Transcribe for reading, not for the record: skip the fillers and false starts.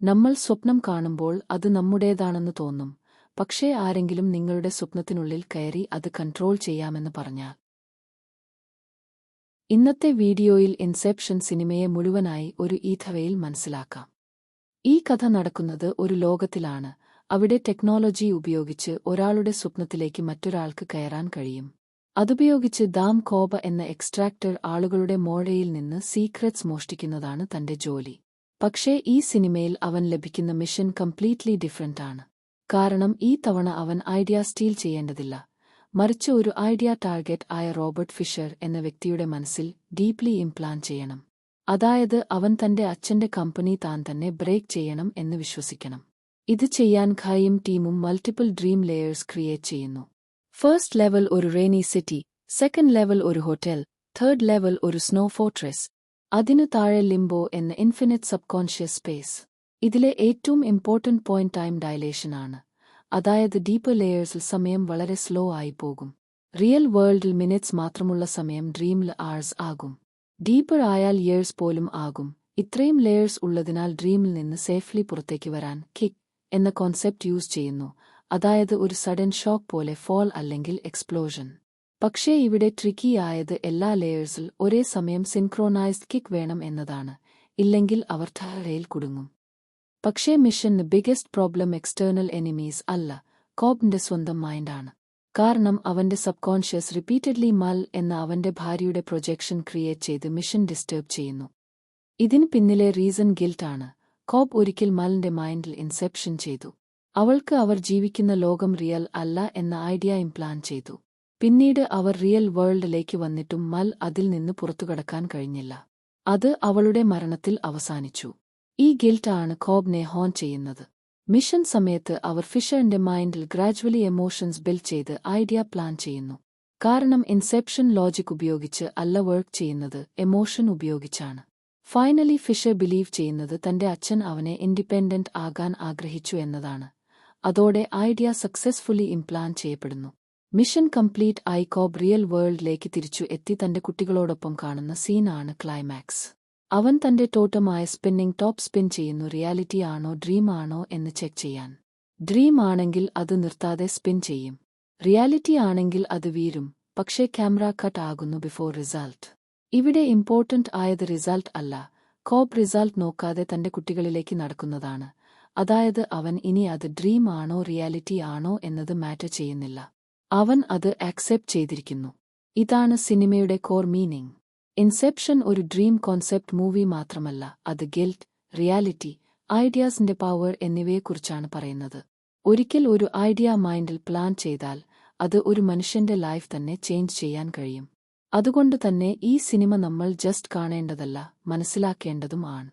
നമ്മൾ സ്വപ്നം കാണുമ്പോൾ അത് നമ്മുടേതാണെന്ന് തോന്നും, പക്ഷേ ആരെങ്കിലും നിങ്ങളുടെ സ്വപ്നത്തിനുള്ളിൽ കയറി അത് കൺട്രോൾ ചെയ്യാമെന്ന് പറഞ്ഞാൽ. ഇന്നത്തെ വീഡിയോയിൽ ഇൻസെപ്ഷൻ സിനിമയെ മുഴുവനായി ഒരു ഈഥവയിൽ മനസ്സിലാക്കാം. ഈ കഥ നടക്കുന്നത് ഒരു ലോകത്തിലാണ്, അവിടെ ടെക്നോളജി ഉപയോഗിച്ച് ഒരാളുടെ സ്വപ്നത്തിലേക്ക് മറ്റൊരാൾക്ക് കയറാൻ കഴിയും. അതുപയോഗിച്ച് ദാം കോബ എന്ന എക്സ്ട്രാക്ടർ ആളുകളുടെ മോഴയിൽ നിന്ന് സീക്രറ്റ്സ് മോഷ്ടിക്കുന്നതാണ് തന്റെ ജോലി. പക്ഷേ ഈ സിനിമയിൽ അവൻ ലഭിക്കുന്ന മിഷൻ കംപ്ലീറ്റ്ലി ഡിഫറന്റ് ആണ്. കാരണം ഈ തവണ അവൻ ഐഡിയ സ്റ്റീൽ ചെയ്യേണ്ടതില്ല, മറിച്ച് ഒരു ഐഡിയ ടാർഗറ്റ് ആയ റോബർട്ട് ഫിഷർ എന്ന വ്യക്തിയുടെ മനസ്സിൽ ഡീപ്ലി ഇംപ്ലാന്റ് ചെയ്യണം. അതായത് അവൻ തന്റെ അച്ഛന്റെ കമ്പനി താൻ തന്നെ ബ്രേക്ക് ചെയ്യണം എന്ന് വിശ്വസിക്കണം. ഇത് ചെയ്യാൻ ഖായും ടീമും മൾട്ടിപ്പിൾ ഡ്രീം ലെയേഴ്സ് ക്രിയേറ്റ് ചെയ്യുന്നു. ഫസ്റ്റ് ലെവൽ ഒരു റെയിനി സിറ്റി, സെക്കൻഡ് ലെവൽ ഒരു ഹോട്ടൽ, തേർഡ് ലെവൽ ഒരു സ്നോ ഫോർട്രസ്, അതിനു താഴെ ലിംബോ എന്ന ഇൻഫിനിറ്റ് സബ്കോൺഷ്യസ് സ്പേസ്. ഇതിലെ ഏറ്റവും ഇമ്പോർട്ടന്റ് പോയിന്റ് ടൈം ഡയലേഷൻ ആണ്. അതായത് ഡീപ്പർ ലെയേഴ്സിൽ സമയം വളരെ സ്ലോ ആയി പോകും. റിയൽ വേൾഡിൽ മിനിറ്റ്സ് മാത്രമുള്ള സമയം ഡ്രീമിൽ ആഴ്സ് ആകും. ഡീപ്പർ ആയാൽ ഇയേഴ്സ് പോലും ആകും. ഇത്രയും ലെയേഴ്സ് ഉള്ളതിനാൽ ഡ്രീമിൽ നിന്ന് സേഫ്ലി പുറത്തേക്ക് വരാൻ കിക്ക് എന്ന കോൺസെപ്റ്റ് യൂസ് ചെയ്യുന്നു. അതായത് ഒരു സഡൻ ഷോക്ക് പോലെ ഫോൾ അല്ലെങ്കിൽ എക്സ്പ്ലോഷൻ. പക്ഷേ ഇവിടെ ട്രിക്കി ആയത് എല്ലാ ലെയേഴ്സിൽ ഒരേ സമയം സിൻക്രോണൈസ്ഡ് കിക്ക് വേണം എന്നതാണ്, ഇല്ലെങ്കിൽ അവർ ധാരയിൽ കുടുങ്ങും. പക്ഷേ മിഷന് ബിഗസ്റ്റ് പ്രോബ്ലം എക്സ്റ്റേണൽ എനിമീസ് അല്ല, കോബിന്റെ സ്വന്തം മൈൻഡാണ്. കാരണം അവന്റെ സബ്കോൺഷ്യസ് റിപ്പീറ്റഡ്ലി മൽ എന്ന അവന്റെ ഭാര്യയുടെ പ്രൊജക്ഷൻ ക്രിയേറ്റ് ചെയ്ത് മിഷൻ ഡിസ്റ്റർബ് ചെയ്യുന്നു. ഇതിന് പിന്നിലെ റീസൺ ഗിൽട്ട് ആണ്. കോബ് ഒരിക്കൽ മലിന്റെ മൈൻഡിൽ ഇൻസെപ്ഷൻ ചെയ്തു. അവൾക്ക് അവർ ജീവിക്കുന്ന ലോകം റിയൽ അല്ല എന്ന ഐഡിയ ഇംപ്ലാന്റ് ചെയ്തു. പിന്നീട് അവർ റിയൽ വേൾഡിലേക്ക് വന്നിട്ടും മൽ അതിൽ നിന്ന് പുറത്തുകടക്കാൻ കഴിഞ്ഞില്ല. അത് അവളുടെ മരണത്തിൽ അവസാനിച്ചു. ഈ ഗിൽട്ട് ആണ് കോബിനെ ഹോൺ ചെയ്യുന്നത്. മിഷൻ സമയത്ത് അവർ ഫിഷറിന്റെ മൈൻഡിൽ ഗ്രാജുവലി എമോഷൻസ് ബിൽഡ് ചെയ്ത് ഐഡിയ പ്ലാൻ ചെയ്യുന്നു. കാരണം ഇൻസെപ്ഷൻ ലോജിക് ഉപയോഗിച്ച് അല്ല വർക്ക് ചെയ്യുന്നത്, എമോഷൻ ഉപയോഗിച്ചാണ്. ഫൈനലി ഫിഷർ ബിലീവ് ചെയ്യുന്നത് തന്റെ അച്ഛൻ അവനെ ഇൻഡിപെൻഡന്റ് ആകാൻ ആഗ്രഹിച്ചു എന്നതാണ്. അതോടെ ഐഡിയ സക്സസ്ഫുള്ളി ഇംപ്ലാന്റ് ചെയ്യപ്പെടുന്നു. മിഷൻ കംപ്ലീറ്റ് ആയി കോബ് റിയൽ വേൾഡിലേക്ക് തിരിച്ചു എത്തി തന്റെ കുട്ടികളോടൊപ്പം കാണുന്ന സീനാണ് ക്ലൈമാക്സ്. അവൻ തന്റെ ടോട്ടമായ സ്പിന്നിംഗ് ടോപ്പ് സ്പിൻ ചെയ്യുന്നു, റിയാലിറ്റി ആണോ ഡ്രീം ആണോ എന്ന് ചെക്ക് ചെയ്യാൻ. ഡ്രീം ആണെങ്കിൽ അത് നിർത്താതെ സ്പിൻ ചെയ്യും. റിയാലിറ്റി ആണെങ്കിൽ അത് വീരും, പക്ഷേ ക്യാമറ കട്ട് ആകുന്നു ബിഫോർ റിസൾട്ട്. ഇവിടെ ഇമ്പോർട്ടന്റ് ആയത് റിസൾട്ട് അല്ല, കോബ് റിസൾട്ട് നോക്കാതെ തന്റെ കുട്ടികളിലേക്ക് നടക്കുന്നതാണ്. അതായത് അവൻ ഇനി അത് ഡ്രീം ആണോ റിയാലിറ്റി ആണോ എന്നത് മാറ്റർ ചെയ്യുന്നില്ല. അവൻ അത് ആക്സെപ്റ്റ് ചെയ്തിരിക്കുന്നു. ഇതാണ് സിനിമയുടെ കോർ മീനിങ്. ഇൻസെപ്ഷൻ ഒരു ഡ്രീം കോൺസെപ്റ്റ് മൂവി മാത്രമല്ല, അത് ഗിൽറ്റ്, റിയാലിറ്റി, ഐഡിയാസിന്റെ പവർ എന്നിവയെക്കുറിച്ചാണ് പറയുന്നത്. ഒരിക്കൽ ഒരു ഐഡിയ മൈൻഡിൽ പ്ലാൻ ചെയ്താൽ അത് ഒരു മനുഷ്യന്റെ ലൈഫ് തന്നെ ചേഞ്ച് ചെയ്യാൻ കഴിയും. അതുകൊണ്ട് തന്നെ ഈ സിനിമ നമ്മൾ ജസ്റ്റ് കാണേണ്ടതല്ല, മനസ്സിലാക്കേണ്ടതും ആണ്.